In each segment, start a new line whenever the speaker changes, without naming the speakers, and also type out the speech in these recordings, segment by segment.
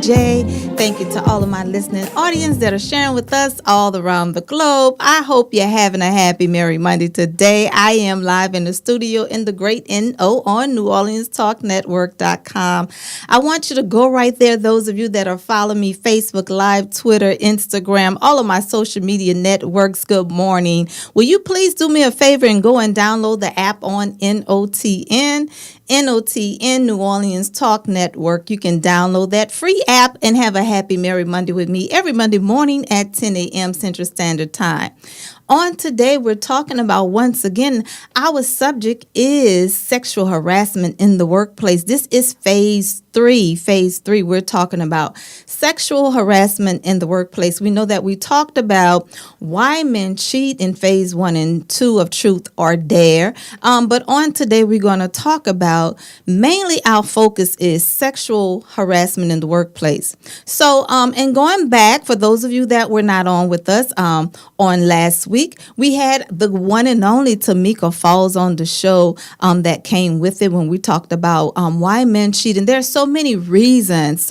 J. Thank you to all of my listening audience that are sharing with us all around the globe. I hope you're having a happy, merry Monday today. I am live in the studio in the great NO on NewOrleansTalkNetwork.com. I want you to go right there, those of you that are following me, Facebook Live, Twitter, Instagram, all of my social media networks. Good morning. Will you please do me a favor and go and download the app on NOTN? NOTN, New Orleans Talk Network. You can download that free app and have a happy, merry Monday with me every Monday morning at 10 a.m. Central Standard Time. On today, we're talking about, once again, our subject is sexual harassment in the workplace. This is phase three. Phase three, we're talking about sexual harassment in the workplace. We know that we talked about why men cheat in phase 1 and 2 of Truth or Dare. But on today, we're going to talk about, mainly our focus is sexual harassment in the workplace. So, and going back, for those of you that were not on with us on last week, we had the one and only Tamika Falls on the show that came with it when we talked about why men cheat. And there's so many reasons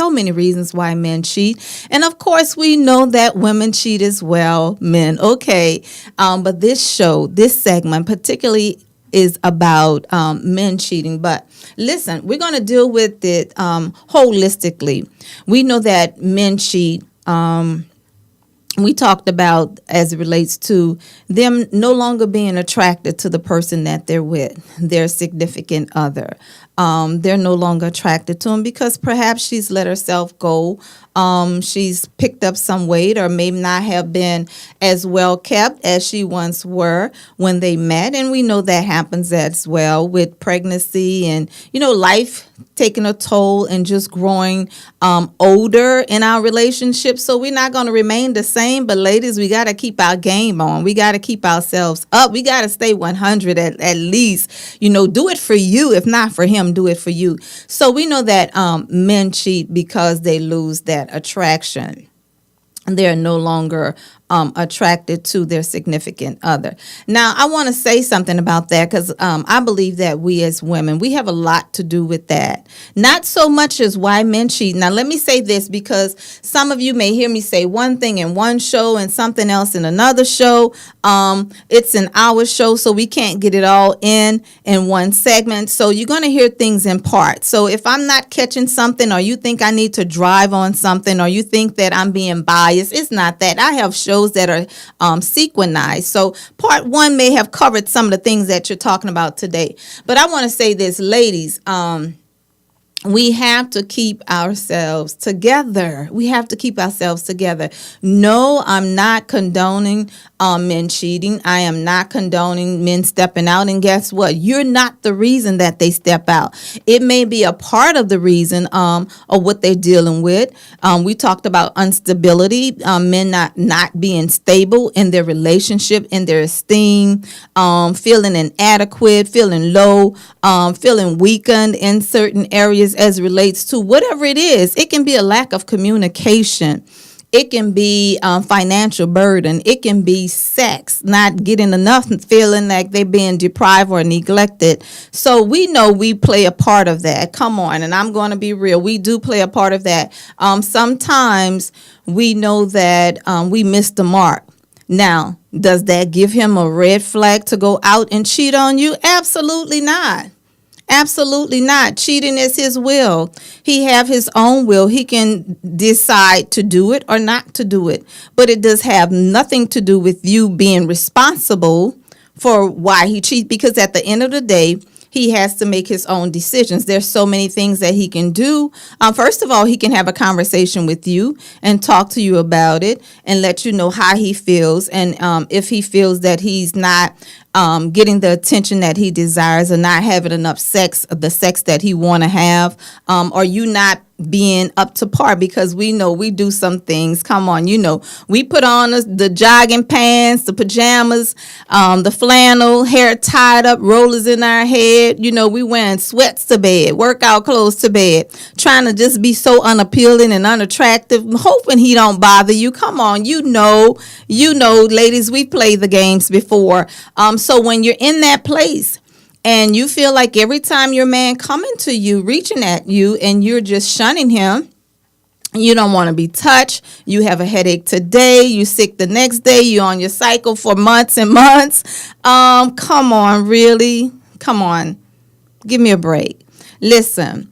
why men cheat. And of course, we know that women cheat as well, men. Okay. But this segment particularly is about men cheating. But listen, we're going to deal with it holistically. We know that men cheat. We talked about as it relates to them no longer being attracted to the person that they're with, their significant other. They're no longer attracted to him because perhaps she's let herself go. She's picked up some weight or may not have been as well kept as she once were when they met. And we know that happens as well with pregnancy and, life taking a toll and just growing older in our relationship. So we're not going to remain the same. But ladies, we got to keep our game on. We got to keep ourselves up. We got to stay 100 at least. Do it for you. If not for him, do it for you. So we know that men cheat because they lose that attraction. They're no longer attracted to their significant other. Now, I want to say something about that because I believe that we as women, we have a lot to do with that. Not so much as why men cheat. Now, let me say this because some of you may hear me say one thing in one show and something else in another show. It's an hour show, so we can't get it all in one segment. So you're going to hear things in parts. So if I'm not catching something or you think I need to drive on something or you think that I'm being biased, it's not that. I have shows that are sequenized. So part 1 may have covered some of the things that you're talking about today. But I want to say this, ladies, we have to keep ourselves together. No, I'm not condoning men cheating. I am not condoning men stepping out. And guess what? You're not the reason that they step out. It may be a part of the reason of what they're dealing with. We talked about instability, men not being stable in their relationship, in their esteem, feeling inadequate, feeling low, feeling weakened in certain areas as it relates to whatever it is. It can be a lack of communication. It can be financial burden. It can be sex, not getting enough, feeling like they're being deprived or neglected. So we know we play a part of that. Come on, and I'm going to be real. We do play a part of that. Sometimes we know that we missed the mark. Now, does that give him a red flag to go out and cheat on you? Absolutely not. Absolutely not. Cheating is his will. He have his own will. He can decide to do it or not to do it. But it does have nothing to do with you being responsible for why he cheats, because at the end of the day, he has to make his own decisions. There's so many things that he can do. First of all, he can have a conversation with you and talk to you about it and let you know how he feels. And if he feels that he's not getting the attention that he desires or not having enough sex, the sex that he want to have, or you not being up to par, because we know we do some things. Come on, we put on the jogging pants, the pajamas, the flannel, hair tied up, rollers in our head. We wearing sweats to bed, workout clothes to bed, trying to just be so unappealing and unattractive, hoping he don't bother you. Come on, ladies, we played the games before. So when you're in that place, and you feel like every time your man coming to you, reaching at you, and you're just shunning him, You don't want to be touched. You have a headache today. You sick the next day. You on your cycle for months and months. Come on, really? Come on. Give me a break. Listen,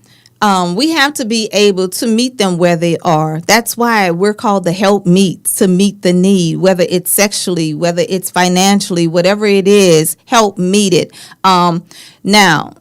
we have to be able to meet them where they are. That's why we're called the help meet, to meet the need, whether it's sexually, whether it's financially, whatever it is, help meet it. Now,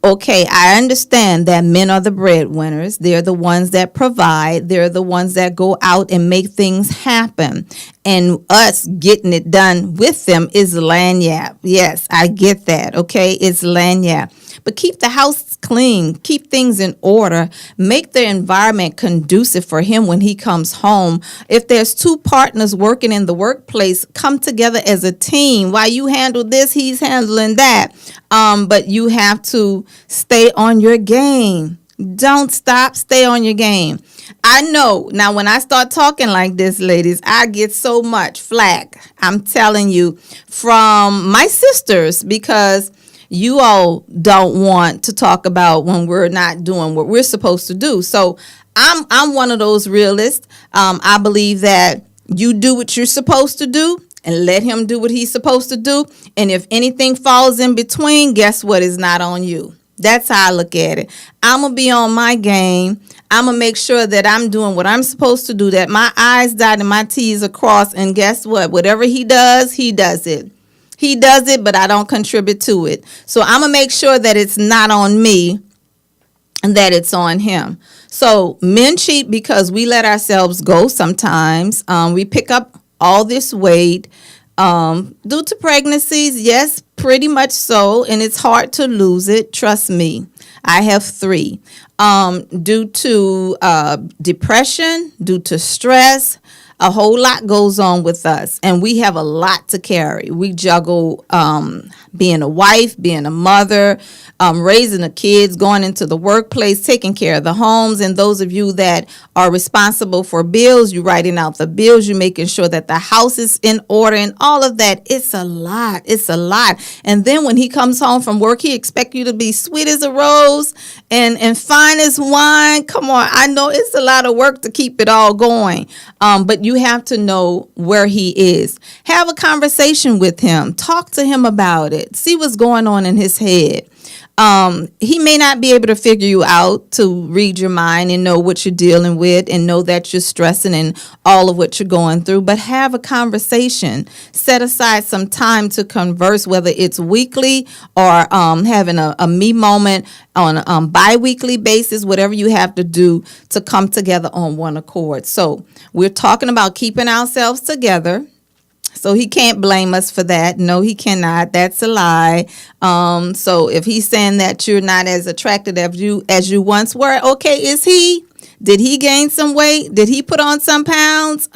okay, I understand that men are the breadwinners. They're the ones that provide. They're the ones that go out and make things happen. And us getting it done with them is lanyard. Yes, I get that. Okay, it's lanyard. But keep the house clean. Keep things in order. Make the environment conducive for him when he comes home. If there's two partners working in the workplace, come together as a team. While you handle this, he's handling that. But you have to stay on your game. Don't stop. Stay on your game. I know. Now, when I start talking like this, ladies, I get so much flack. I'm telling you, from my sisters, because you all don't want to talk about when we're not doing what we're supposed to do. So I'm one of those realists. I believe that you do what you're supposed to do and let him do what he's supposed to do. And if anything falls in between, guess what? It's not on you. That's how I look at it. I'm going to be on my game. I'm going to make sure that I'm doing what I'm supposed to do, that my I's dotted and my T's are crossed. And guess what? Whatever he does it. He does it, but I don't contribute to it. So I'm going to make sure that it's not on me and that it's on him. So men cheat because we let ourselves go sometimes. We pick up all this weight due to pregnancies. Yes, pretty much so. And it's hard to lose it. Trust me. I have 3. Due to depression, due to stress, a whole lot goes on with us, and we have a lot to carry. We juggle being a wife, being a mother, raising the kids, going into the workplace, taking care of the homes. And those of you that are responsible for bills, you writing out the bills, you making sure that the house is in order and all of that. It's a lot. It's a lot. And then when he comes home from work, he expects you to be sweet as a rose and fine as wine. Come on. I know it's a lot of work to keep it all going. But you have to know where he is. Have a conversation with him. Talk to him about it. See what's going on in his head. He may not be able to figure you out, to read your mind and know what you're dealing with and know that you're stressing and all of what you're going through, but have a conversation. Set aside some time to converse, whether it's weekly or having a me moment on a bi-weekly basis, whatever you have to do to come together on one accord. So we're talking about keeping ourselves together. So he can't blame us for that. No, he cannot. That's a lie. So if he's saying that you're not as attractive as you once were, okay, is he? Did he gain some weight? Did he put on some pounds?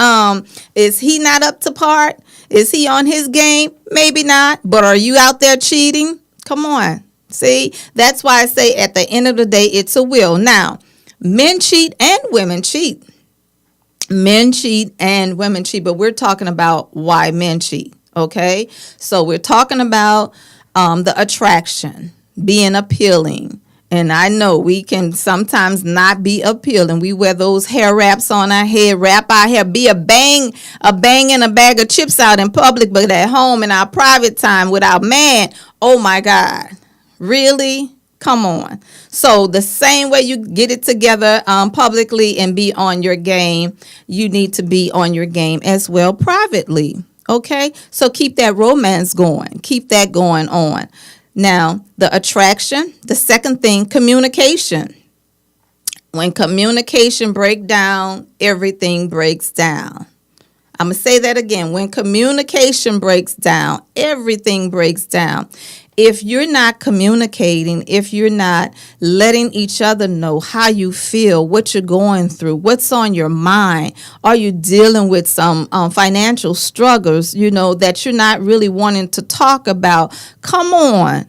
Is he not up to par? Is he on his game? Maybe not. But are you out there cheating? Come on. See, that's why I say at the end of the day, it's a will. Now, men cheat and women cheat. Men cheat and women cheat, but we're talking about why men cheat, okay? So we're talking about the attraction, being appealing. And I know we can sometimes not be appealing. We wear those hair wraps on our head, wrap our hair, be a bang and a bag of chips out in public, but at home in our private time with our man, oh my God, really? Come on. So the same way you get it together publicly and be on your game, you need to be on your game as well privately. Okay? So keep that romance going. Keep that going on. Now, the attraction, the second thing, communication. When communication breaks down, everything breaks down. I'm going to say that again. When communication breaks down, everything breaks down. If you're not communicating, if you're not letting each other know how you feel, what you're going through, what's on your mind, are you dealing with some financial struggles, that you're not really wanting to talk about? Come on.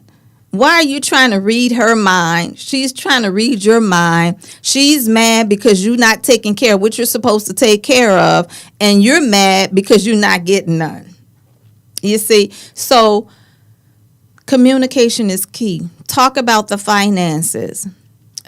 Why are you trying to read her mind? She's trying to read your mind. She's mad because you're not taking care of what you're supposed to take care of, and you're mad because you're not getting none. You see? So communication is key. Talk about the finances.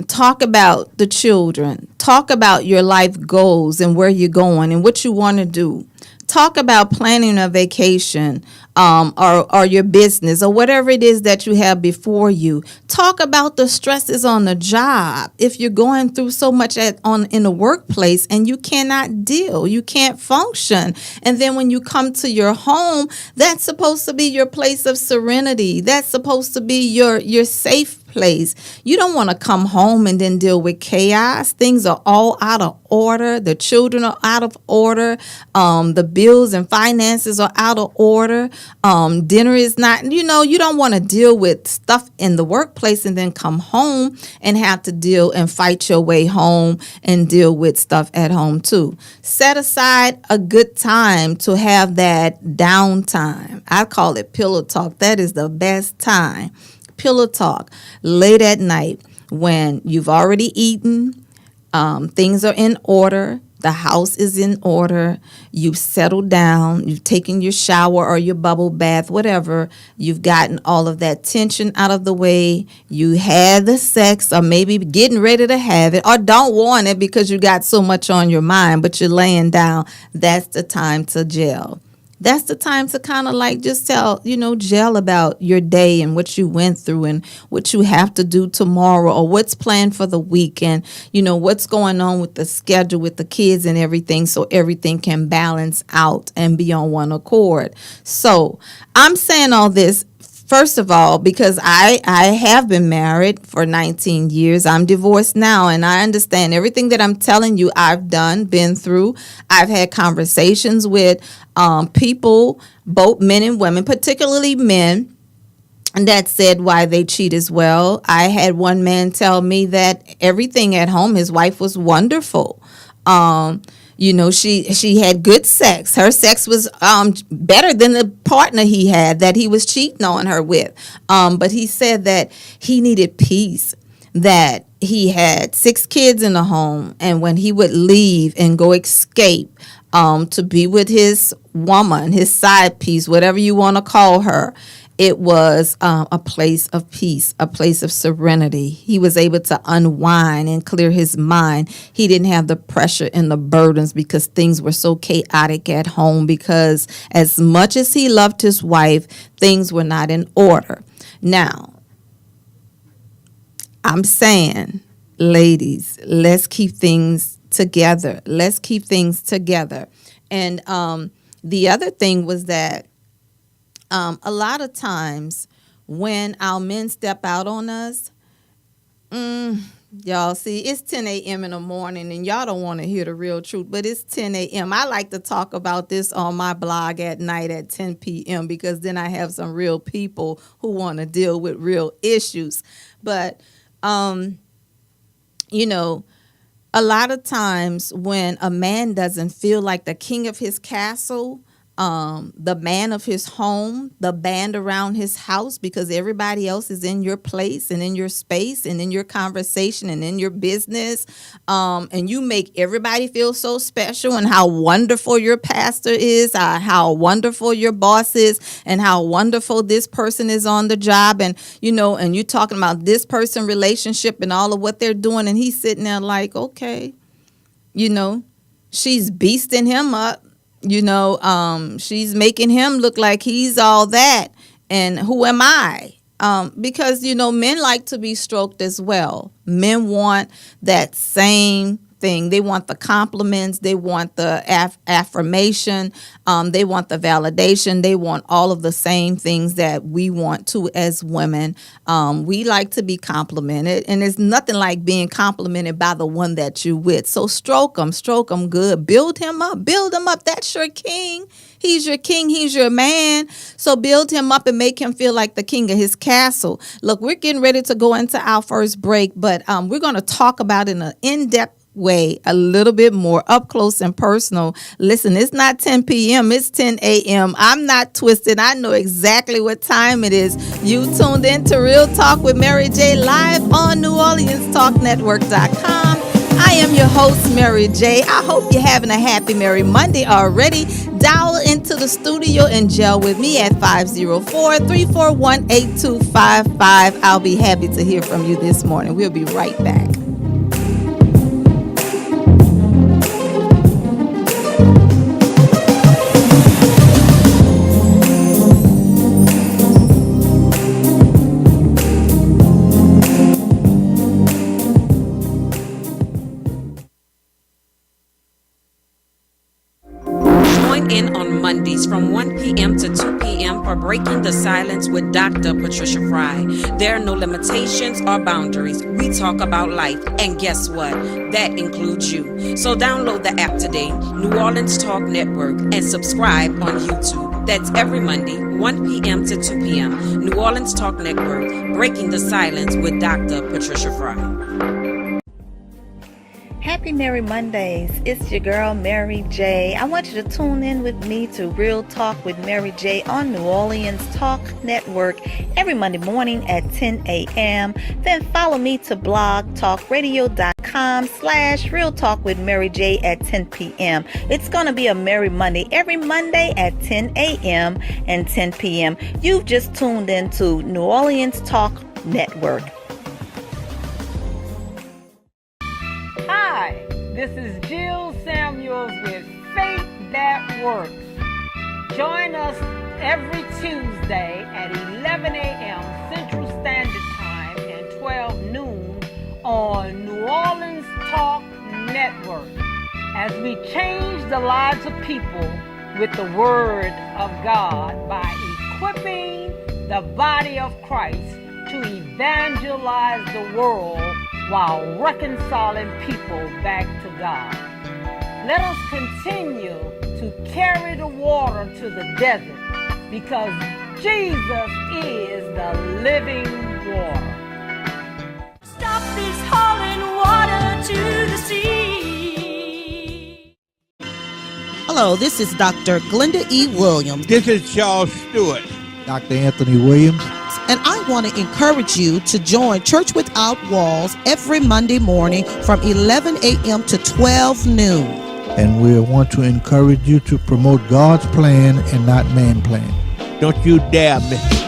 Talk about the children. Talk about your life goals and where you're going and what you want to do. Talk about planning a vacation, or your business or whatever it is that you have before you. Talk about the stresses on the job. If you're going through so much in the workplace and you cannot deal, you can't function. And then when you come to your home, that's supposed to be your place of serenity. That's supposed to be your safe place. You don't want to come home and then deal with chaos. Things are all out of order. The children are out of order. The bills and finances are out of order. Dinner is not, you don't want to deal with stuff in the workplace and then come home and have to deal and fight your way home and deal with stuff at home too. Set aside a good time to have that downtime. I call it pillow talk. That is the best time. Pillow talk late at night when you've already eaten, things are in order, the house is in order, you've settled down, you've taken your shower or your bubble bath, whatever, you've gotten all of that tension out of the way, you had the sex or maybe getting ready to have it or don't want it because you got so much on your mind, but you're laying down. That's the time to gel. That's the time to kind of like just gel about your day and what you went through and what you have to do tomorrow or what's planned for the week and, what's going on with the schedule with the kids and everything so everything can balance out and be on one accord. So I'm saying all this, first of all, because I have been married for 19 years. I'm divorced now, and I understand everything that I'm telling you I've been through. I've had conversations with people, both men and women, particularly men, that said why they cheat as well. I had one man tell me that everything at home, his wife was wonderful. She had good sex. Her sex was better than the partner he had that he was cheating on her with. But he said that he needed peace, that he had 6 kids in the home, and when he would leave and go escape to be with his woman, his side piece, whatever you want to call her, it was a place of peace, a place of serenity. He was able to unwind and clear his mind. He didn't have the pressure and the burdens because things were so chaotic at home because as much as he loved his wife, things were not in order. Now, I'm saying, ladies, let's keep things together. Let's keep things together. And the other thing was that a lot of times when our men step out on us, y'all see, it's 10 a.m. in the morning and y'all don't want to hear the real truth, but it's 10 a.m. I like to talk about this on my blog at night at 10 p.m. because then I have some real people who want to deal with real issues. But, a lot of times when a man doesn't feel like the king of his castle, the man of his home, the band around his house, because everybody else is in your place and in your space and in your conversation and in your business. And you make everybody feel so special and how wonderful your pastor is, how wonderful your boss is, and how wonderful this person is on the job. And, and you're talking about this person relationship and all of what they're doing. And he's sitting there like, okay, she's beasting him up. She's making him look like he's all that. And who am I? Because, men like to be stroked as well. Men want that same thing. They want the compliments. They want the affirmation. They want the validation. They want all of the same things that we want to as women. We like to be complimented, and there's nothing like being complimented by the one that you're with. So stroke him good. Build him up. That's your king. He's your king. He's your man. So build him up and make him feel like the king of his castle. Look, we're getting ready to go into our first break, but we're going to talk about in an in-depth way a little bit more up close and personal. Listen, it's not 10 p.m. It's 10 a.m. I'm not twisted. I know exactly what time it is. You tuned in to Real Talk with Mary J. live on NewOrleansTalkNetwork.com. I am your host, Mary J. I hope you're having a happy Merry Monday already. Dial in into the studio and gel with me at 504-341-8255. I'll be happy to hear from you this morning. We'll be right back.
In on Mondays from 1 p.m. to 2 p.m. for Breaking the Silence with Dr. Patricia Fry. There are no limitations or boundaries. We talk about life, and guess what? That includes you. So download the app today, New Orleans Talk Network, and subscribe on YouTube. That's every Monday, 1 p.m. to 2 p.m. New Orleans Talk Network, Breaking the Silence with Dr. Patricia Fry.
Happy Merry Mondays. It's your girl, Mary J. I want you to tune in with me to Real Talk with Mary J on New Orleans Talk Network every Monday morning at 10 a.m. Then follow me to blogtalkradio.com/Real Talk with Mary J at 10 p.m. It's going to be a Merry Monday every Monday at 10 a.m. and 10 p.m. You've just tuned into New Orleans Talk Network.
Hi, this is Jill Samuels with Faith That Works. Join us every Tuesday at 11 a.m. Central Standard Time and 12 noon on New Orleans Talk Network as we change the lives of people with the Word of God by equipping the body of Christ to evangelize the world while reconciling people back to God. Let us continue to carry the water to the desert because Jesus is the living water.
Stop this hauling water to the sea.
Hello, this is Dr. Glenda E. Williams.
This is Charles Stewart.
Dr. Anthony Williams.
And I want to encourage you to join Church Without Walls every Monday morning from 11 a.m. to 12 noon.
And we want to encourage you to promote God's plan and not man's plan.
Don't you dare miss it.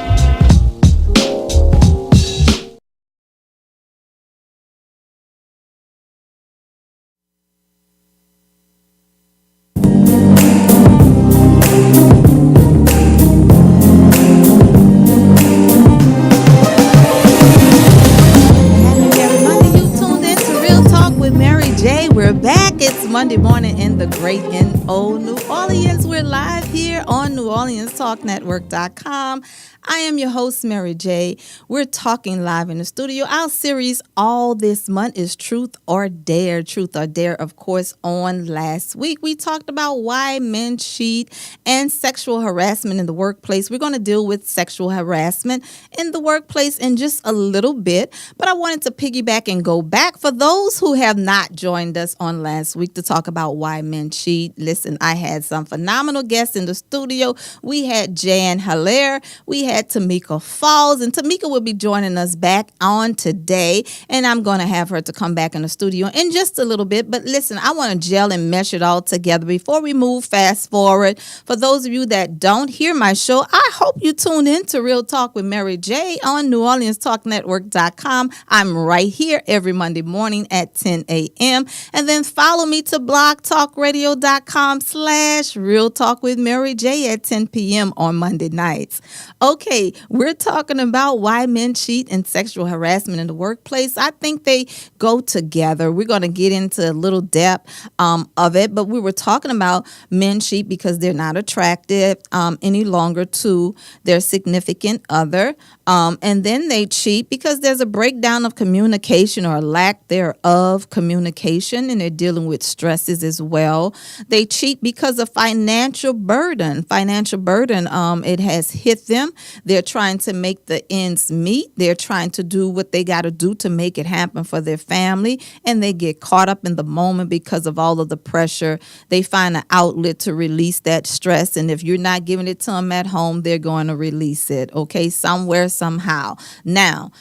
It's Monday morning in the great N.O. New Orleans. We're live here on NewOrleansTalkNetwork.com. I am your host, Mary J. We're talking live in the studio. Our series all this month is Truth or Dare. Truth or Dare, of course, on last week. We talked about why men cheat and sexual harassment in the workplace. We're going to deal with sexual harassment in the workplace in just a little bit, but I wanted to piggyback and go back for those who have not joined us on last week to talk about why men cheat. Listen, I had some phenomenal guests in the studio. We had Jan Hilaire. We had Tamika Falls, and Tamika will be joining us back on today, and I'm going to have her to come back in the studio in just a little bit. But listen, I want to gel and mesh it all together before we move fast forward. For those of you that don't hear my show, I hope you tune in to Real Talk with Mary J on NewOrleansTalkNetwork.com. I'm right here every Monday morning at 10 a.m. And then follow me to blogtalkradio.com/Real Talk with Mary J at 10 p.m. on Monday nights. Okay, we're talking about why men cheat and sexual harassment in the workplace. I think they go together. We're going to get into a little depth of it, but we were talking about men cheat because they're not attractive any longer to their significant other. And then they cheat because there's a breakdown of communication or lack thereof communication, and they're dealing with stresses as well. They cheat because of financial burden. It has hit them. They're trying to make the ends meet. They're trying to do what they got to do to make it happen for their family, and they get caught up in the moment because of all of the pressure. They find an outlet to release that stress, and if you're not giving it to them at home, they're going to release it, okay, somewhere, somehow. Now,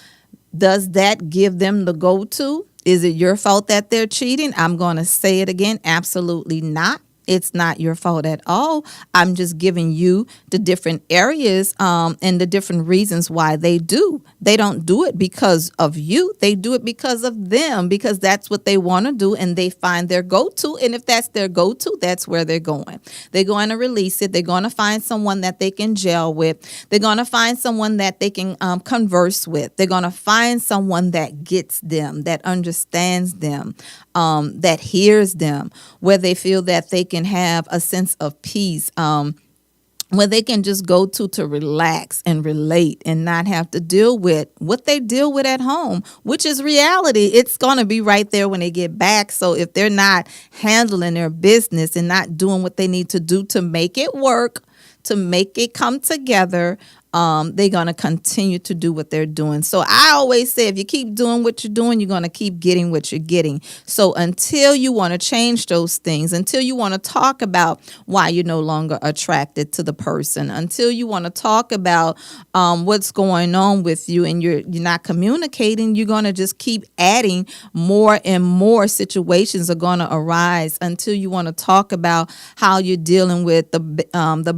does that give them the go-to? Is it your fault that they're cheating? I'm going to say it again, absolutely not. It's not your fault at all. I'm just giving you the different areas and the different reasons why they do. They don't do it because of you. They do it because of them, because that's what they want to do, and they find their go-to. And if that's their go-to, that's where they're going. They're going to release it. They're going to find someone that they can gel with. They're going to find someone that they can converse with. They're going to find someone that gets them, that understands them, that hears them, where they feel that they can have a sense of peace, where they can just go to relax and relate and not have to deal with what they deal with at home, which is reality. It's going to be right there when they get back. So if they're not handling their business and not doing what they need to do to make it work, to make it come together, they're going to continue to do what they're doing. So I always say, if you keep doing what you're doing, you're going to keep getting what you're getting. So until you want to change those things, until you want to talk about why you're no longer attracted to the person, until you want to talk about what's going on with you and you're not communicating, you're going to just keep adding more and more situations are going to arise until you want to talk about how you're dealing with the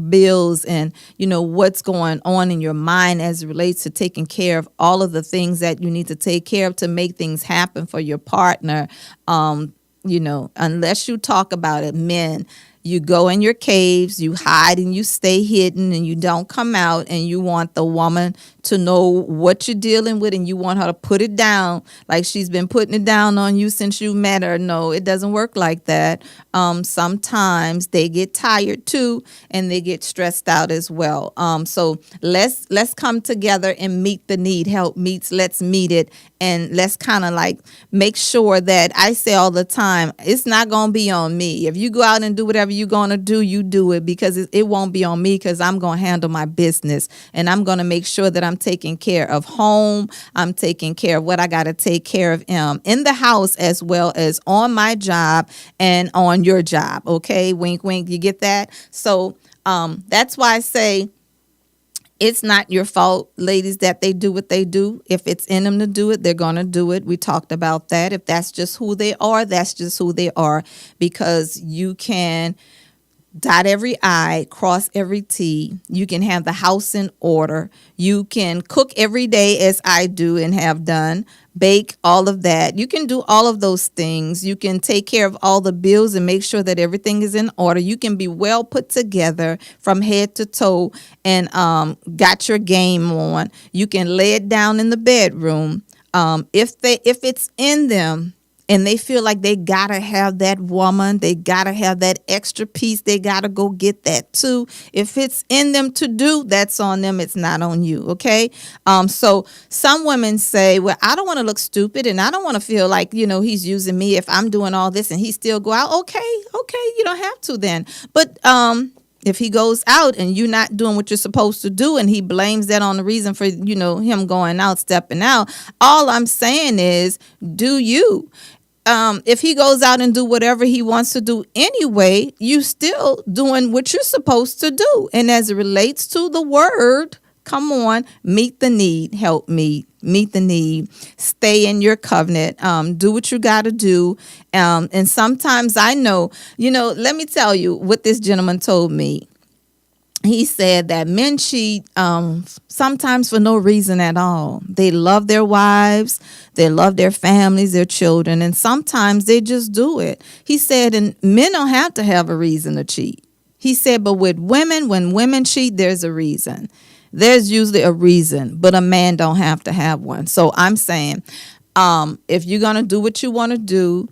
bills and, what's going on in your mind as it relates to taking care of all of the things that you need to take care of to make things happen for your partner. Unless you talk about it, men, you go in your caves, you hide and you stay hidden and you don't come out, and you want the woman to know what you're dealing with and you want her to put it down like she's been putting it down on you since you met her. No, it doesn't work like that. Sometimes they get tired too, and they get stressed out as well. So let's come together and meet the need. Help meets, let's meet it, and let's kind of like make sure that, I say all the time, it's not going to be on me. If you go out and do whatever you're going to do, you do it, because it won't be on me, because I'm going to handle my business and I'm going to make sure that I'm taking care of home. I'm taking care of what I got to take care of in the house as well as on my job and on your job. Okay, wink, wink. You get that? So that's why I say it's not your fault, ladies, that they do what they do. If it's in them to do it, they're going to do it. We talked about that. If that's just who they are, that's just who they are, because you can dot every I, cross every T. You can have the house in order. You can cook every day as I do and have done, bake, all of that. You can do all of those things. You can take care of all the bills and make sure that everything is in order. You can be well put together from head to toe and got your game on. You can lay it down in the bedroom. If it's in them, and they feel like they got to have that woman, they got to have that extra piece, they got to go get that too. If it's in them to do, that's on them. It's not on you, okay? So some women say, well, I don't want to look stupid and I don't want to feel like, he's using me if I'm doing all this and he still go out. Okay, you don't have to then. But if he goes out and you're not doing what you're supposed to do and he blames that on the reason for, him going out, stepping out, all I'm saying is, do you. If he goes out and do whatever he wants to do anyway, you still doing what you're supposed to do. And as it relates to the word, come on, meet the need, help meet the need, stay in your covenant, do what you got to do. And sometimes I know, let me tell you what this gentleman told me. He said that men cheat sometimes for no reason at all. They love their wives, they love their families, their children, and sometimes they just do it. He said, and men don't have to have a reason to cheat. He said, but with women, when women cheat, there's a reason. There's usually a reason, but a man don't have to have one. So I'm saying, if you're going to do what you want to do,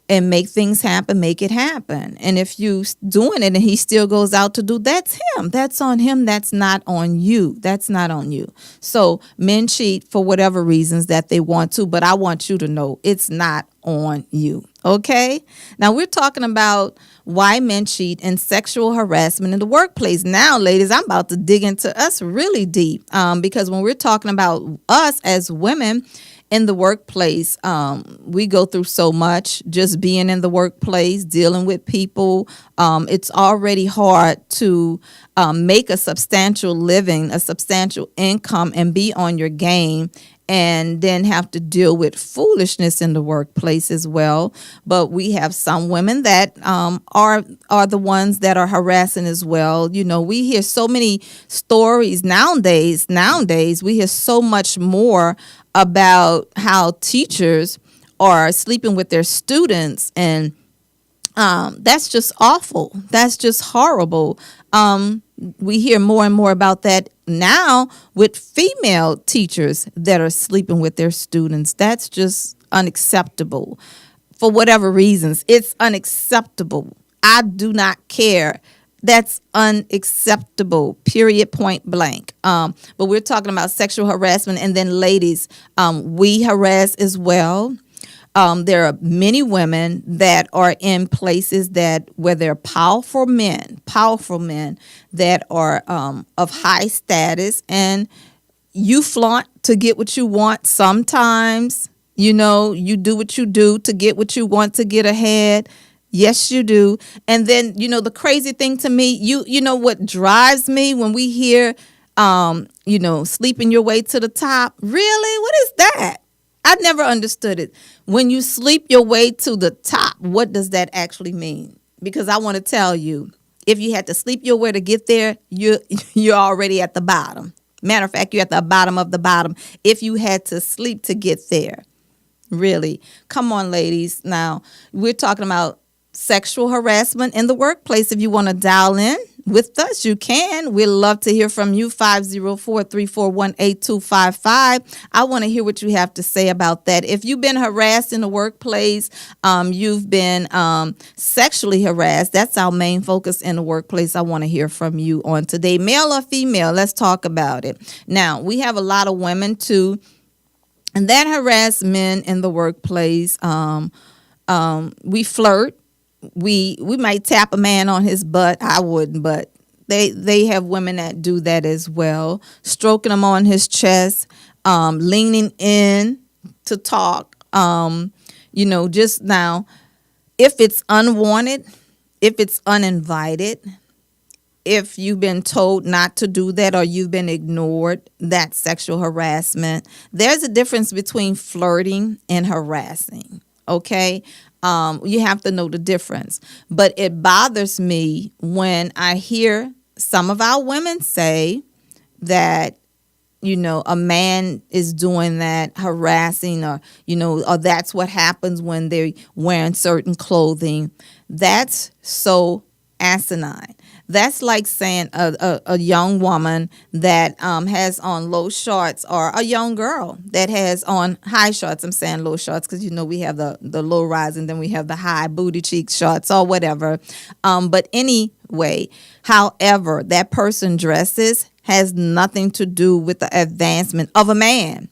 and make things happen, make it happen. And if you doing it and he still goes out to do, that's him. That's on him. That's not on you. That's not on you. So men cheat for whatever reasons that they want to, but I want you to know it's not on you. Okay? Now we're talking about why men cheat and sexual harassment in the workplace. Now, ladies, I'm about to dig into us really deep because when we're talking about us as women, in the workplace, we go through so much just being in the workplace, dealing with people. It's already hard to make a substantial living, a substantial income, and be on your game and then have to deal with foolishness in the workplace as well. But we have some women that are the ones that are harassing as well. You know, we hear so many stories nowadays. We hear so much more about how teachers are sleeping with their students, and that's just awful. That's just horrible. We hear more and more about that now with female teachers that are sleeping with their students. That's just unacceptable for whatever reasons. It's unacceptable. I do not care. That's unacceptable, period, point blank. But we're talking about sexual harassment. And then ladies, we harass as well. There are many women that are in places that where they're powerful men that are of high status, and you flaunt to get what you want. Sometimes, you know, you do what you do to get what you want to get ahead. Yes, you do. And then, you know, the crazy thing to me, you know what drives me when we hear, you know, sleeping your way to the top. Really? What is that? I never understood it. When you sleep your way to the top, what does that actually mean? Because I want to tell you, if you had to sleep your way to get there, you're already at the bottom. Matter of fact, you're at the bottom of the bottom if you had to sleep to get there. Really. Come on, ladies. Now, we're talking about sexual harassment in the workplace. If you want to dial in with us, you can. We'd love to hear from you. 504-341-8255. I want to hear what you have to say about that. If you've been harassed in the workplace, you've been sexually harassed, that's our main focus in the workplace. I want to hear from you on today. Male or female, let's talk about it. Now, we have a lot of women too, and that harass men in the workplace. We flirt. We might tap a man on his butt. I wouldn't, but they have women that do that as well. Stroking him on his chest, leaning in to talk. You know, just now, if it's unwanted, if it's uninvited, if you've been told not to do that or you've been ignored, that's sexual harassment. There's a difference between flirting and harassing, okay? You have to know the difference. But it bothers me when I hear some of our women say that, you know, a man is doing that, harassing, or, you know, or that's what happens when they're wearing certain clothing. That's so asinine. That's like saying a young woman that has on low shorts, or a young girl that has on high shorts. I'm saying low shorts because, you know, we have the low rise and then we have the high booty cheek shorts or whatever. But anyway, however that person dresses has nothing to do with the advancement of a man.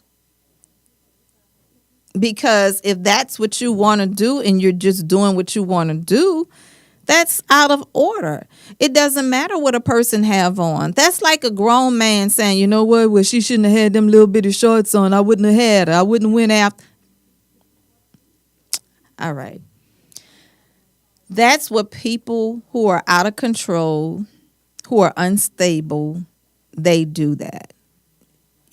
Because if that's what you want to do and you're just doing what you want to do, that's out of order. It doesn't matter what a person have on. That's like a grown man saying, you know what, well, she shouldn't have had them little bitty shorts on. I wouldn't have had her. I wouldn't went after. All right. That's what people who are out of control, who are unstable, they do that.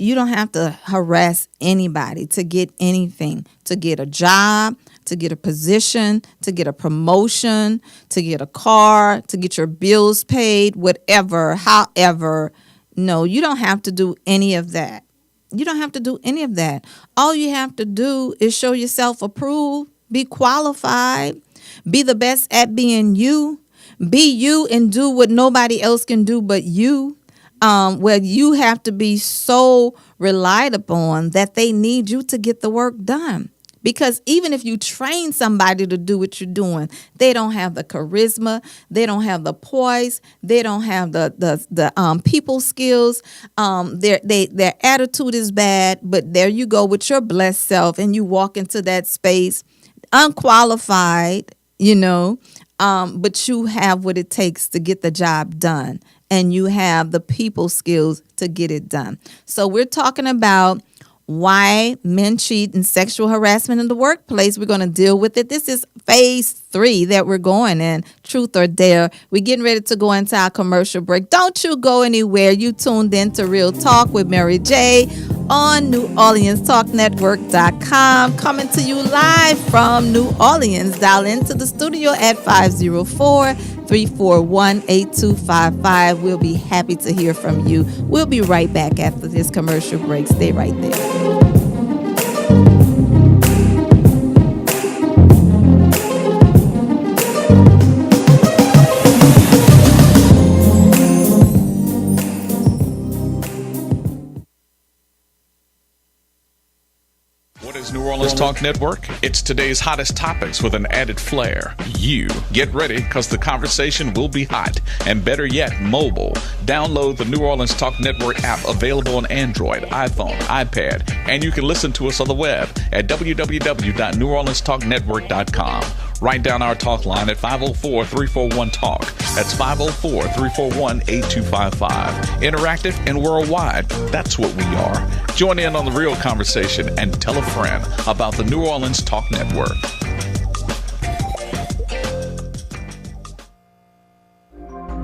You don't have to harass anybody to get anything, to get a job, to get a position, to get a promotion, to get a car, to get your bills paid, whatever, however. No, you don't have to do any of that. You don't have to do any of that. All you have to do is show yourself approved, be qualified, be the best at being you, be you and do what nobody else can do but you. Where you have to be so relied upon that they need you to get the work done. Because even if you train somebody to do what you're doing, they don't have the charisma, they don't have the poise, they don't have the people skills. Their attitude is bad, but there you go with your blessed self, and you walk into that space unqualified, you know, but you have what it takes to get the job done. And you have the people skills to get it done. So we're talking about why men cheat and sexual harassment in the workplace. We're going to deal with it. This is phase 3 that we're going in, truth or dare. We're getting ready to go into our commercial break. Don't you go anywhere. You tuned in to Real Talk with Mary J. on NewOrleansTalkNetwork.com. Coming to you live from New Orleans. Dial into the studio at 504-341-8255. We'll be happy to hear from you. We'll be right back after this commercial break. Stay right there.
New Orleans Talk Network. It's today's hottest topics with an added flair. You get ready because the conversation will be hot and better yet, mobile. Download the New Orleans Talk Network app available on Android, iPhone, iPad, and you can listen to us on the web at www.neworleanstalknetwork.com. Write down our talk line at 504-341-TALK. That's 504-341-8255. Interactive and worldwide. That's what we are. Join in on the real conversation and tell a friend about the New Orleans Talk Network.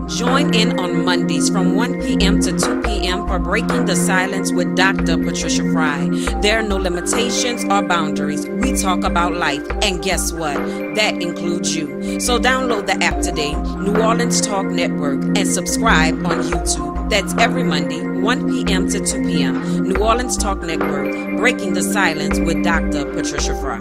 Join in on Mondays from 1 p.m. to 2 p.m. for Breaking the Silence with Dr. Patricia Fry. There are no limitations or boundaries. We talk about life, and guess what? That includes you. So download the app today, New Orleans Talk Network, and subscribe on YouTube. That's every Monday, 1 p.m. to 2 p.m. New Orleans Talk Network, Breaking the Silence with Dr. Patricia Fry.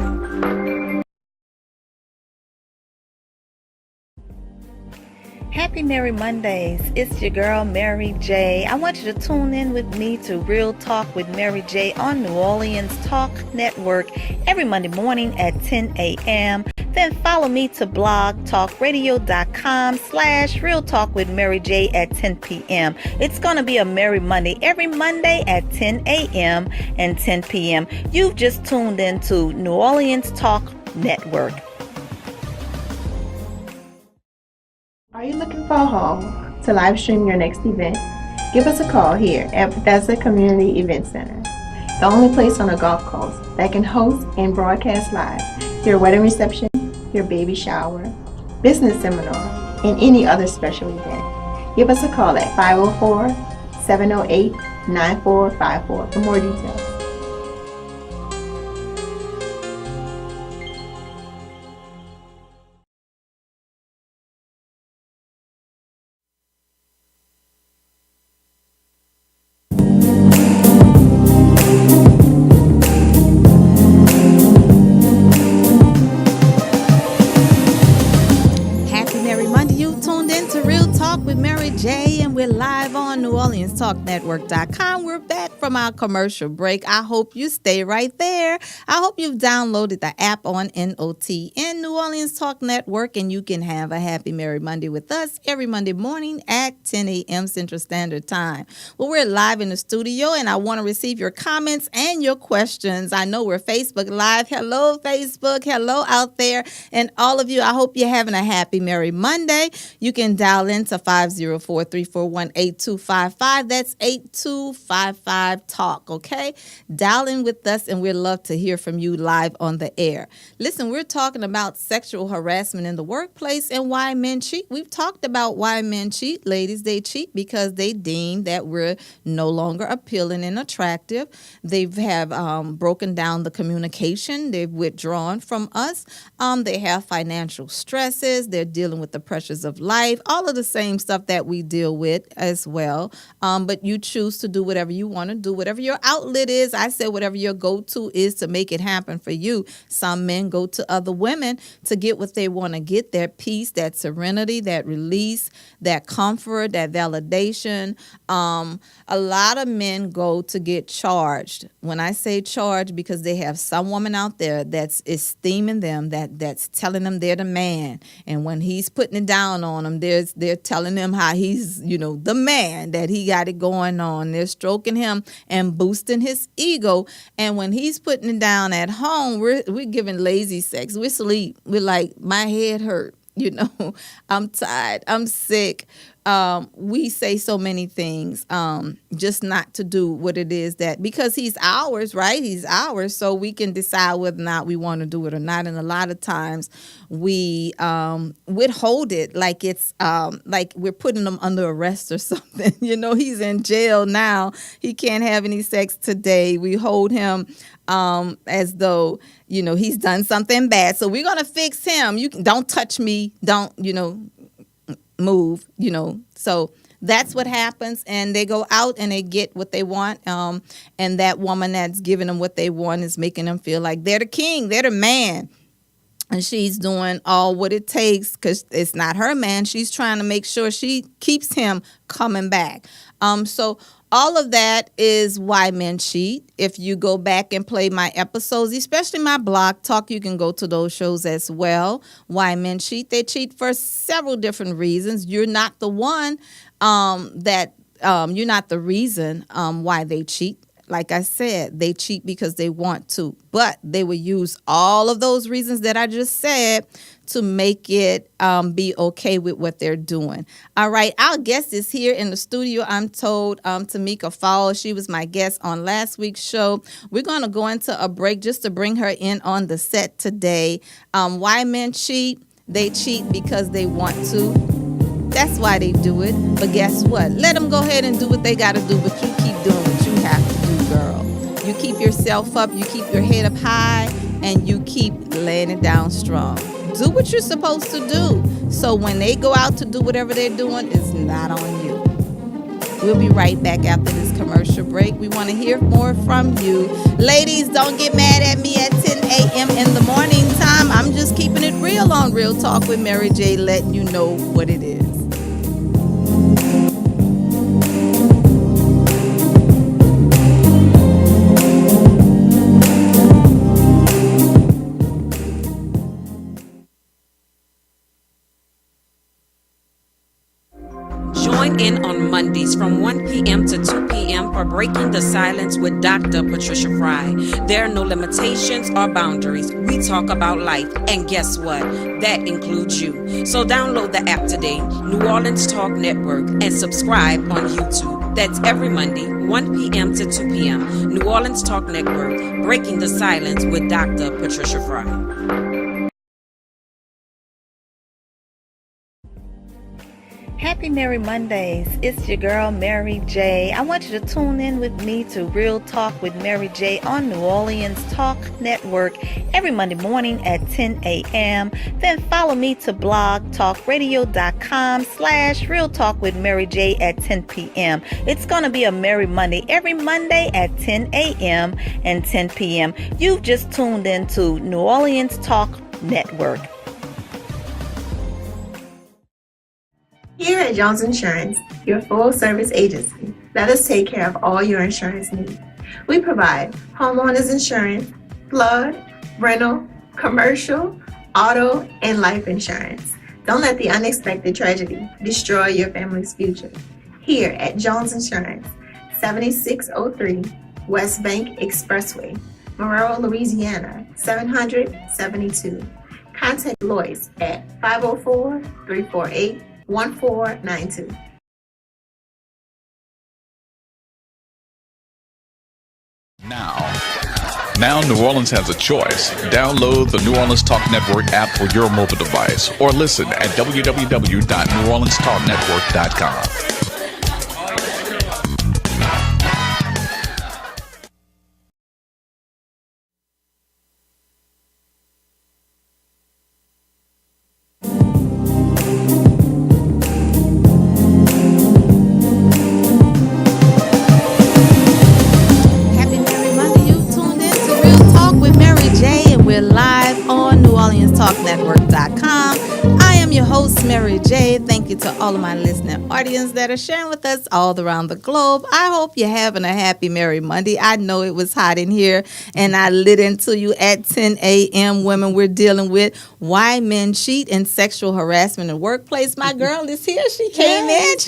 Happy Merry Mondays. It's your girl, Mary J. I want you to tune in with me to Real Talk with Mary J on New Orleans Talk Network every Monday morning at 10 a.m. Then follow me to blogtalkradio.com/Real Talk with Mary J at 10 p.m. It's going to be a Merry Monday every Monday at 10 a.m. and 10 p.m. You've just tuned into New Orleans Talk Network.
Are you looking for a home to live stream your next event? Give us a call here at Bethesda Community Event Center, the only place on the Gulf Coast that can host and broadcast live your wedding reception, your baby shower, business seminar, and any other special event. Give us a call at 504-708-9454 for more details.
NewOrleansTalkNetwork.com. We're back from our commercial break. I hope you stay right there. I hope you've downloaded the app on NOTN, New Orleans Talk Network, and you can have a happy Merry Monday with us every Monday morning at 10 a.m. Central Standard Time. Well, we're live in the studio, and I want to receive your comments and your questions. I know we're Facebook Live. Hello, Facebook. Hello out there. And all of you, I hope you're having a happy Merry Monday. You can dial into 504-341-8255. That's 8255 Talk, okay? Dial in with us, and we'd love to hear from you live on the air. Listen, we're talking about sexual harassment in the workplace and why men cheat. We've talked about why men cheat. Ladies, they cheat because they deem that we're no longer appealing and attractive. They have broken down the communication. They've withdrawn from us. They have financial stresses. They're dealing with the pressures of life, all of the same stuff that we deal with as well. But you choose to do whatever you want to do, whatever your outlet is. I say whatever your go-to is to make it happen for you. Some men go to other women to get what they want to get, their peace, that serenity, that release, that comfort, that validation. A lot of men go to get charged. When I say charged, because they have some woman out there that's esteeming them, that's telling them they're the man. And when he's putting it down on them, they're telling them how he's, the man, that he got it going on. They're stroking him and boosting his ego. And when he's putting it down at home, we're giving lazy sex. We sleep. We're like, my head hurt. You know, I'm tired. I'm sick. We say so many things just not to do what it is that, because he's ours, right? He's ours, so we can decide whether or not we want to do it or not. And a lot of times we withhold it like it's like we're putting him under arrest or something. You know, he's in jail now. He can't have any sex today. We hold him as though, you know, he's done something bad. So we're going to fix him. Don't touch me. Don't, you know, move, you know. So that's what happens, and they go out and they get what they want, and that woman that's giving them what they want is making them feel like they're the king, they're the man, and she's doing all what it takes because it's not her man. She's trying to make sure she keeps him coming back. So all of that is why men cheat. If you go back and play my episodes, especially my blog talk, you can go to those shows as well. Why men cheat. They cheat for several different reasons. You're not the one you're not the reason why they cheat. Like I said, they cheat because they want to, but they will use all of those reasons that I just said to make it be okay with what they're doing. All right, our guest is here in the studio. I'm told Tamika Falls. She was my guest on last week's show. We're going to go into a break just to bring her in on the set today. Why men cheat? They cheat because they want to. That's why they do it. But guess what? Let them go ahead and do what they got to do, but you keep doing what you have to do, girl. You keep yourself up, you keep your head up high, and you keep laying it down strong. Do what you're supposed to do. So when they go out to do whatever they're doing, it's not on you. We'll be right back after this commercial break. We want to hear more from you. Ladies, don't get mad at me at 10 a.m. in the morning time. I'm just keeping it real on Real Talk with Mary J, letting you know what it is.
Join in on Mondays from 1 p.m. to 2 p.m. for Breaking the Silence with Dr. Patricia Fry. There are no limitations or boundaries. We talk about life, and guess what? That includes you. So download the app today, New Orleans Talk Network, and subscribe on YouTube. That's every Monday, 1 p.m. to 2 p.m. New Orleans Talk Network, Breaking the Silence with Dr. Patricia Fry.
Happy Merry Mondays. It's your girl, Mary J. I want you to tune in with me to Real Talk with Mary J on New Orleans Talk Network every Monday morning at 10 a.m. Then follow me to blogtalkradio.com/Real Talk with Mary J at 10 p.m. It's going to be a Merry Monday every Monday at 10 a.m. and 10 p.m. You've just tuned into New Orleans Talk Network.
Here at Jones Insurance, your full-service agency, let us take care of all your insurance needs. We provide homeowners insurance, flood, rental, commercial, auto, and life insurance. Don't let the unexpected tragedy destroy your family's future. Here at Jones Insurance, 7603 West Bank Expressway, Monroe, Louisiana, 772. Contact Lois at 504-348-1492.
Now New Orleans has a choice. Download the New Orleans Talk Network app for your mobile device or listen at www.neworleanstalknetwork.com.
Network.com. I am your host, host, Mary J. Thank you to all of my listening audience that are sharing with us all around the globe. I hope you're having a happy Merry Monday. I know it was hot in here, and I lit into you at 10 a.m. Women, we're dealing with why men cheat and sexual harassment in the workplace. My girl is here. She came in.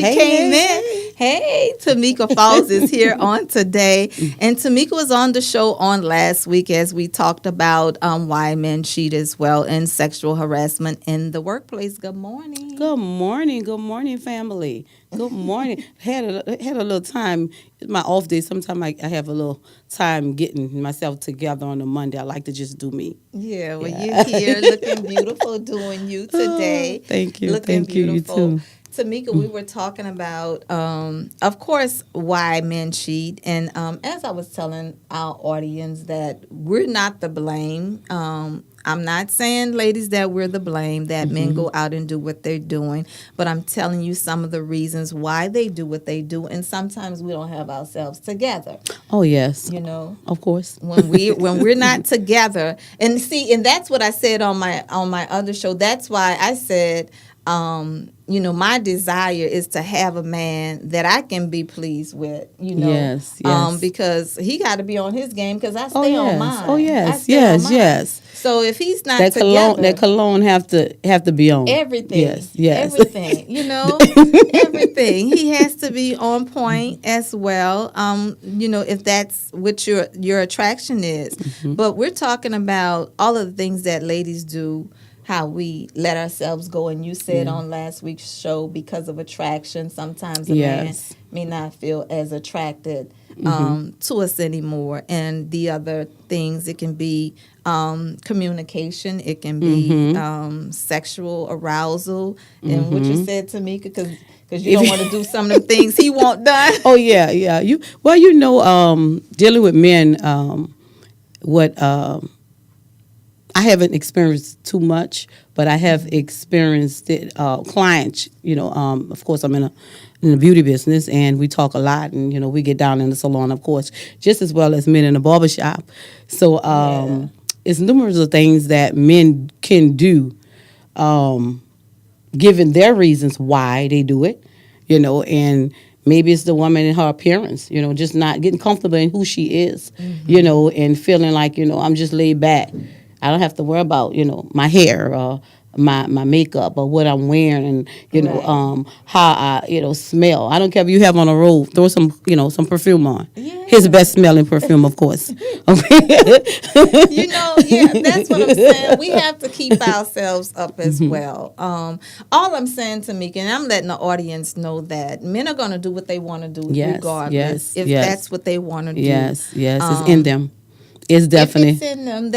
Hey, Tamika Falls is here on today. And Tamika was on the show on last week as we talked about why men cheat as well and sexual harassment in the workplace. Good morning.
Good morning, family. Good morning. Had a little time. It's my off day. Sometimes I have a little time getting myself together on a Monday. I like to just do me.
Yeah, well, you're here looking beautiful doing you today.
Thank you.
Looking
Thank you.
beautiful.
You too.
Tamika, we were talking about, of course, why men cheat. And as I was telling our audience that we're not the blame. I'm not saying, ladies, that we're the blame, that men go out and do what they're doing. But I'm telling you some of the reasons why they do what they do. And sometimes we don't have ourselves together.
Oh, yes.
You know,
of course.
when we're not together. And see, and that's what I said on my other show. That's why I said, my desire is to have a man that I can be pleased with,
Yes.
because he got to be on his game because I stay on mine.
Oh, yes.
So if he's not
that
together,
cologne have to be on
everything.
Yes.
Everything. Everything. He has to be on point as well. If that's what your attraction is. But we're talking about all of the things that ladies do, how we let ourselves go. And you said on last week's show, because of attraction, sometimes a man may not feel as attracted to us anymore. And the other things, it can be communication, it can be sexual arousal, and what you said to me, because you don't want to do some of the things he want done.
Oh, yeah. Dealing with men, I haven't experienced too much, but I have experienced it. Clients, of course, I'm in the beauty business, and we talk a lot, and we get down in the salon, of course, just as well as men in the barbershop. So it's numerous of things that men can do, given their reasons why they do it, and maybe it's the woman in her appearance, just not getting comfortable in who she is, and feeling like, I'm just laid back. I don't have to worry about, my hair or my makeup or what I'm wearing and, how I, smell. I don't care if you have on a robe, throw some, some perfume on. Yeah. His best smelling perfume, of course. Okay.
That's what I'm saying. We have to keep ourselves up as well. All I'm saying, Tamika, and I'm letting the audience know that men are going to do what they want to do regardless. That's what they want to do.
Yes, it's in them. It's definitely.
If it's in them,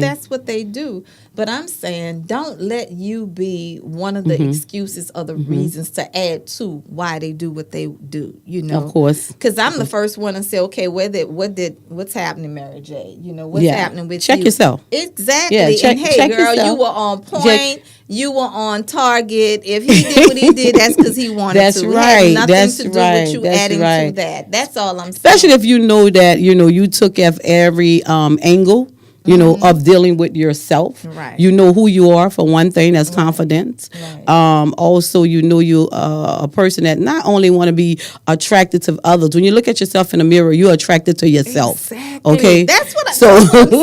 that's what they do. But I'm saying, don't let you be one of the excuses or the reasons to add to why they do what they do.
Of course,
because I'm the first one to say, okay, what's happening, Mary J? What's happening with
check
you?
Yourself.
Exactly.
Yeah,
and hey, girl,
yourself.
You were on point. You were on target. If he did what he did, that's because he wanted
that's
to.
Right.
It had nothing
that's
to do
right.
with you
that's
adding
right.
to that. That's all I'm saying.
Especially if you know that you took every angle. Of dealing with yourself.
Right.
You know who you are, for one thing, that's confidence.
Right.
Also, you're a person that not only want to be attracted to others. When you look at yourself in the mirror, you're attracted to yourself.
Exactly.
Okay?
That's what I'm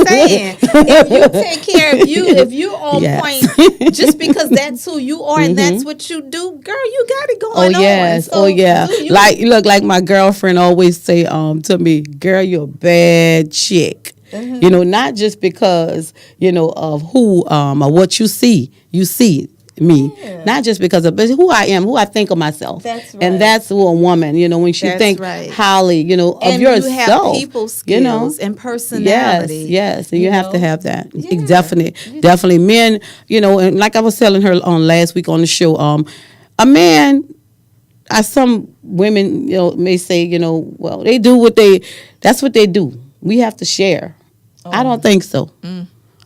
saying. If you take care of you, if you're on point, just because that's who you are and that's what you do, girl, you got it going on.
Yes.
So
Like my girlfriend always say to me, girl, you're a bad chick. Not just because, of who or what you see me, not just because of but who I am, who I think of myself.
That's right.
And that's who a woman, when she think highly, of
and
yourself.
You have people skills and personality.
Yes, and you have to have that. Yeah. Definitely. Men, and like I was telling her on last week on the show, a man, as some women, may say, well, they do that's what they do. We have to share. I don't think so.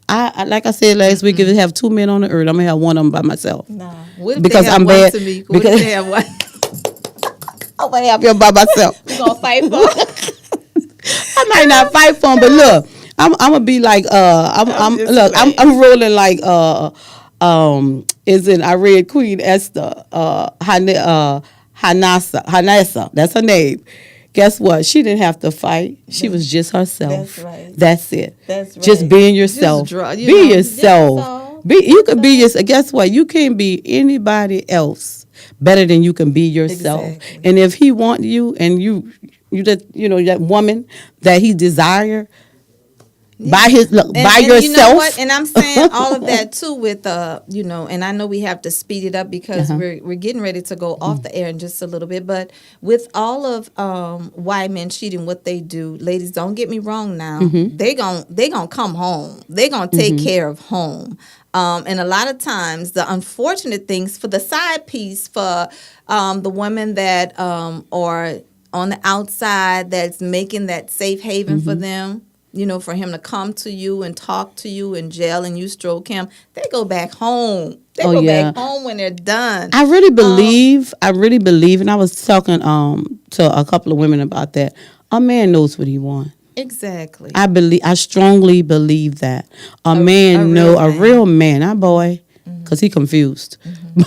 I like I said last week, if I have two men on the earth, I'm gonna have one of them by myself.
Nah, what if
because
they have
I'm
one
bad.
To me? What if they have one?
I'm gonna have you by myself.
We gonna fight for him.
I might not fight for him, but look, I'm gonna be like I'm rolling like is in, I read Queen Esther, Hanessa, that's her name. Guess what? She didn't have to fight. She was just herself.
That's right.
That's it.
That's right.
Just being yourself. Be yourself. You can be yourself. Guess what? You can't be anybody else better than you can be yourself.
Exactly.
And if he want you and you that woman that he desire, by yourself.
You know what? And I'm saying all of that too with and I know we have to speed it up because we're getting ready to go off the air in just a little bit. But with all of why men cheating, what they do, ladies, don't get me wrong now. They gonna come home. They gonna take care of home. And a lot of times the unfortunate things for the side piece for the women that are on the outside that's making that safe haven for them. For him to come to you and talk to you in jail and you stroke him, they go back home. They go back home when they're done.
I really believe, and I was talking to a couple of women about that. A man knows what he wants.
Exactly.
I strongly believe that. A real man, not boy, because he confused.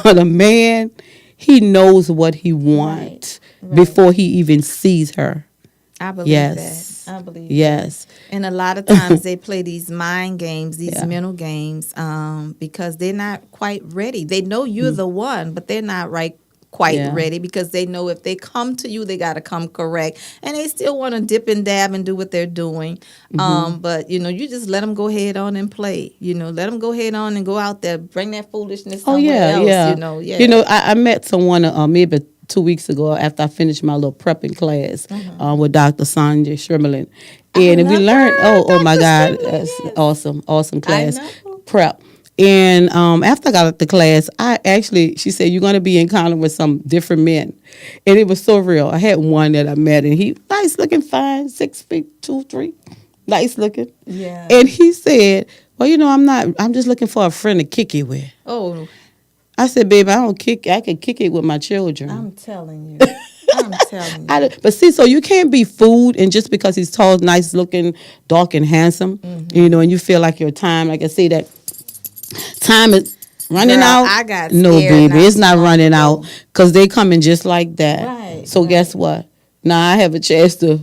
But a man, he knows what he wants before he even sees her.
I believe that. I believe
yes.
That. And a lot of times they play these mind games, these mental games, because they're not quite ready. They know you're the one, but they're not quite ready because they know if they come to you, they got to come correct. And they still want to dip and dab and do what they're doing. But, you just let them go ahead on and play. Let them go ahead on and go out there, bring that foolishness somewhere else.
I met someone maybe 2 weeks ago after I finished my little prepping class with Dr. Sonia Schrimmerlin. And we learned, oh my God, that's awesome class, prep. And after I got out the class, she said, you're going to be encountering with some different men. And it was so real. I had one that I met, and he, nice looking, fine, 6 feet, 2, 3, nice looking.
Yeah.
And he said, well, I'm just looking for a friend to kick it with.
Oh,
I said, babe, I can kick it with my children.
I'm telling you.
But see, so you can't be fooled, and just because he's tall, nice looking, dark and handsome, and you feel like your time, like I say, that time is running out.
I got
no, baby, it's not running out because they coming just like that.
Right.
So guess what? Now I have a chance to,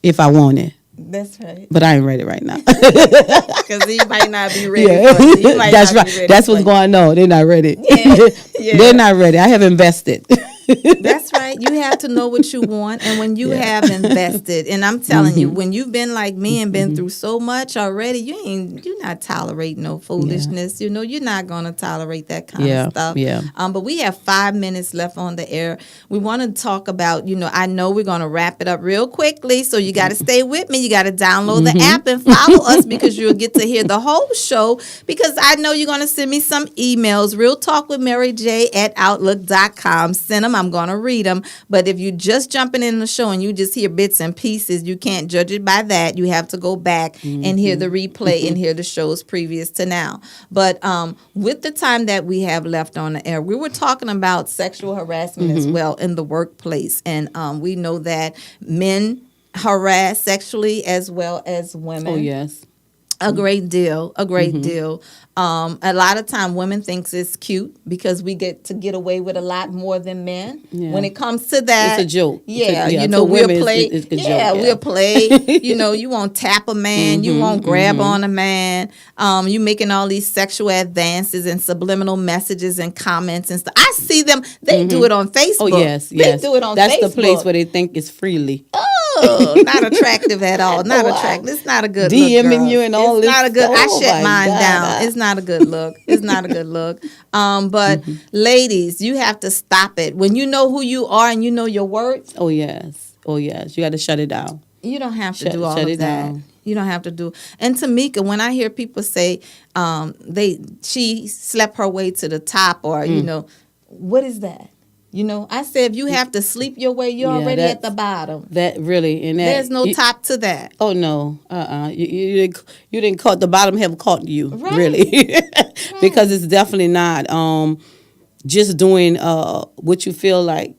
if I want it.
That's right.
But I ain't ready right now.
Because you might not be ready.
That's right. That's what's going on. They're not ready. Yeah. They're not ready. I have invested.
That's right. You have to know what you want, and when you have invested, and I'm telling you, when you've been like me and been through so much already, you're not tolerating no foolishness. You're not gonna tolerate that kind of stuff.
Yeah.
But we have 5 minutes left on the air. We want to talk about, I know we're gonna wrap it up real quickly, so you got to stay with me. You got to download the app and follow us because you'll get to hear the whole show. Because I know you're gonna send me some emails. Real Talk with Mary J @outlook.com. Send them. I'm going to read them. But if you're just jumping in the show and you just hear bits and pieces, you can't judge it by that. You have to go back and hear the replay and hear the shows previous to now. But with the time that we have left on the air, we were talking about sexual harassment as well in the workplace. And we know that men harass sexually as well as women.
Oh, yes.
A great deal. A lot of time women thinks it's cute because we get away with a lot more than men. Yeah. When it comes to that,
it's a joke.
Yeah,
we'll
play.
It's a joke.
We'll play. You won't tap a man. You won't grab on a man. You making all these sexual advances and subliminal messages and comments and stuff. I see them. They do it on Facebook.
Oh yes.
They do it on
That's
Facebook.
That's the place where they think it's freely.
Oh, not attractive at all. Not attractive. It's not a good look,
DMing you and all this.
It's not a good. I shut mine
God.
down. It's not a good look. It's not a good look. But ladies, you have to stop it. When you know who you are and you know your worth.
Oh yes. You got to shut it down.
You don't have to do all of that. Down. You don't have to do. And Tamika, when I hear people say she slept her way to the top, or what is that? I said, if you have to sleep your way, you're already at the bottom.
That really, and
there's no top to that.
Oh no, you didn't caught the bottom haven't caught you,
right.
Really, because it's definitely not just doing what you feel like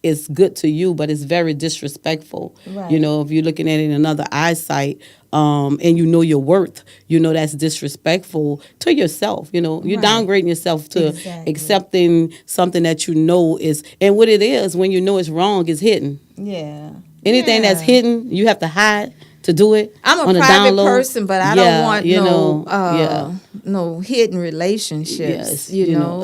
it's good to you, but it's very disrespectful.
Right.
You know, if you're looking at it in another eyesight, and you know your worth, you know that's disrespectful to yourself. You know, you're downgrading yourself to accepting something that you know is, and what it is when you know it's wrong is hidden.
Yeah.
Anything that's hidden, you have to hide to do it.
I'm a
on
private
download.
person, but I don't want
you
no
know,
no hidden relationships.
Yes,
you
you
know.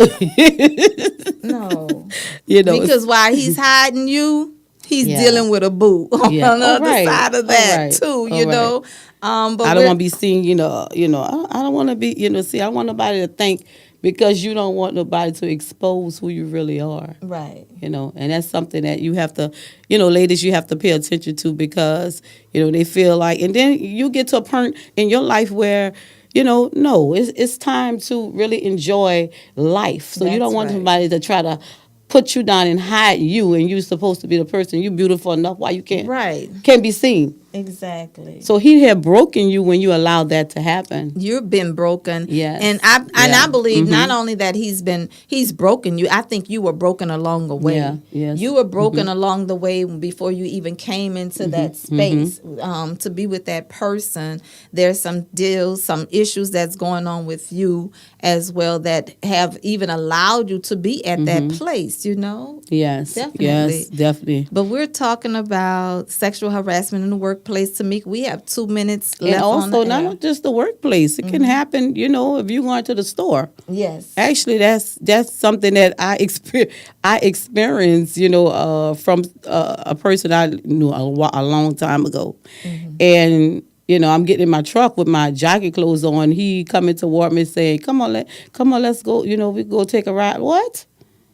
No.
You know,
Because while he's hiding you, he's dealing with a boo on the other side of that too. You know. But
I don't want to be seen. You know. I don't want to be. You know. See, I want nobody to think because you don't want nobody to expose who you really are.
Right.
You know, and that's something that you have to, you know, ladies, you have to pay attention to because, you know, they feel like, and then you get to a point in your life where, you know, no, it's time to really enjoy life. So you don't want somebody to try to put you down and hide you, and you're supposed to be the person. You're beautiful enough. Why you can't be seen?
Exactly.
So he had broken you when you allowed that to happen.
You've been broken.
Yes.
And I believe not only that he's broken you, I think you were broken along the way.
Yeah. Yes.
You were broken along the way before you even came into that space to be with that person. There's some deals, some issues that's going on with you as well that have even allowed you to be at that place, you know?
Yes.
Definitely.
Yes, definitely.
But we're talking about sexual harassment in the workplace. Tamika, we have 2 minutes left.
And also,
on the air.
not just the workplace. It can happen, you know, if you're going to the store.
Yes.
Actually, that's something that I experienced, you know, from a person I knew a long time ago. And, you know, I'm getting in my truck with my jacket clothes on. He coming toward me saying, come on, let's go. You know, we go take a ride. What?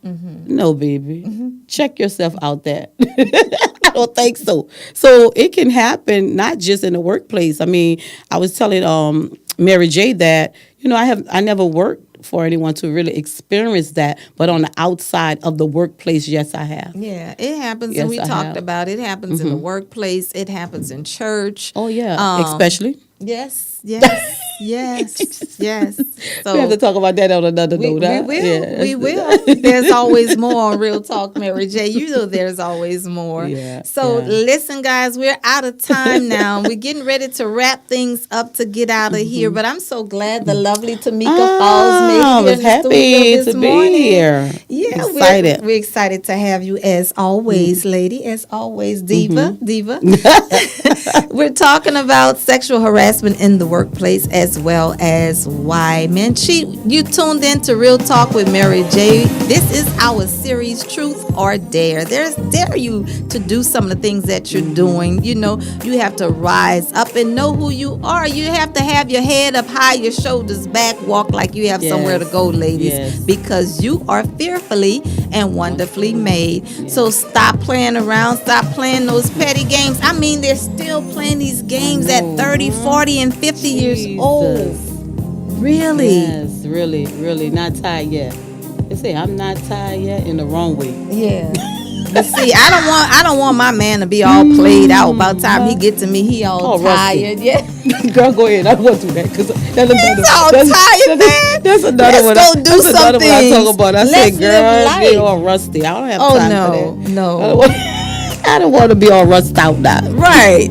No, baby. Check yourself out there. I don't think so. So it can happen not just in the workplace. I mean, I was telling Mary J that, you know, I never worked for anyone to really experience that, but on the outside of the workplace, yes, I have.
Yeah, it happens,
Yes,
and we
I
talked
have.
about it. It happens in the workplace. It happens in church.
Oh, yeah, especially.
Yes. So
We have to talk about that on another note.
We will. There's always more on Real Talk, Mary J. You know there's always more.
Yeah,
So listen, guys, we're out of time now. We're getting ready to wrap things up to get out of here. But I'm so glad the lovely Tamika Falls made it
I
here
was
in the studio
happy
this
to
morning.
be here.
Yeah,
Excited.
we're excited to have you as always, lady, as always, diva. We're talking about sexual harassment in the workplace as well as why men cheat. You tuned in to Real Talk with Mary J. This is our series, Truth or Dare. There's dare you to do some of the things that you're doing. You know, you have to rise up and know who you are. You have to have your head up high, your shoulders back, walk like you have somewhere to go, ladies, because you are fearfully and wonderfully made. So stop playing around. Stop playing those petty games. I mean, they're still playing these games at 30, 40, and 50 years old. Really?
Yes, really not tired yet. They say I'm not tired yet in the wrong way.
Yeah. But see, I don't want my man to be all played out. By the time he get to me, he all tired.
Rusty.
Yeah.
Girl, go ahead. I won't do that because that's
He's all tired, man.
That's another one.
Let's go do
That's another one I talk about. I
Let's
say, girl,
live
be all rusty. I don't have time for that.
No.
I don't want to be all rusted out now.
Right.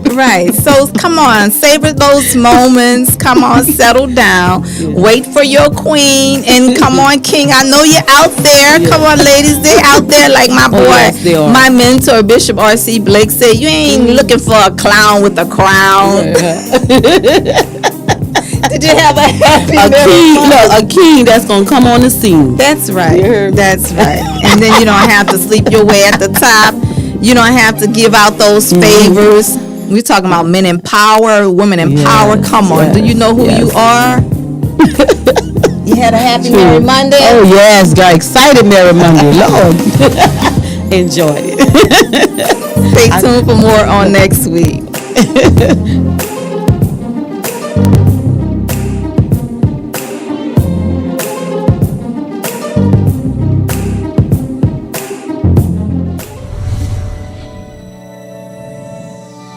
So come on, savor those moments. Come on, settle down. Wait for your queen, and come on, king. I know you're out there. Come on, ladies, they're out there. Like my boy,
yes, they are.
my mentor, Bishop R.C. Blake said, you ain't looking for a clown with a crown. Did you have a happy
a king that's gonna come on the scene?
That's right. That's right. And then you don't have to sleep your way at the top. You don't have to give out those favors. We're talking about men in power, women in power. Come on. Do you know who you are? You had a happy Merry Monday?
Oh, yes. Got excited Merry Monday. Lord. Enjoyed it.
Stay tuned for more on next week.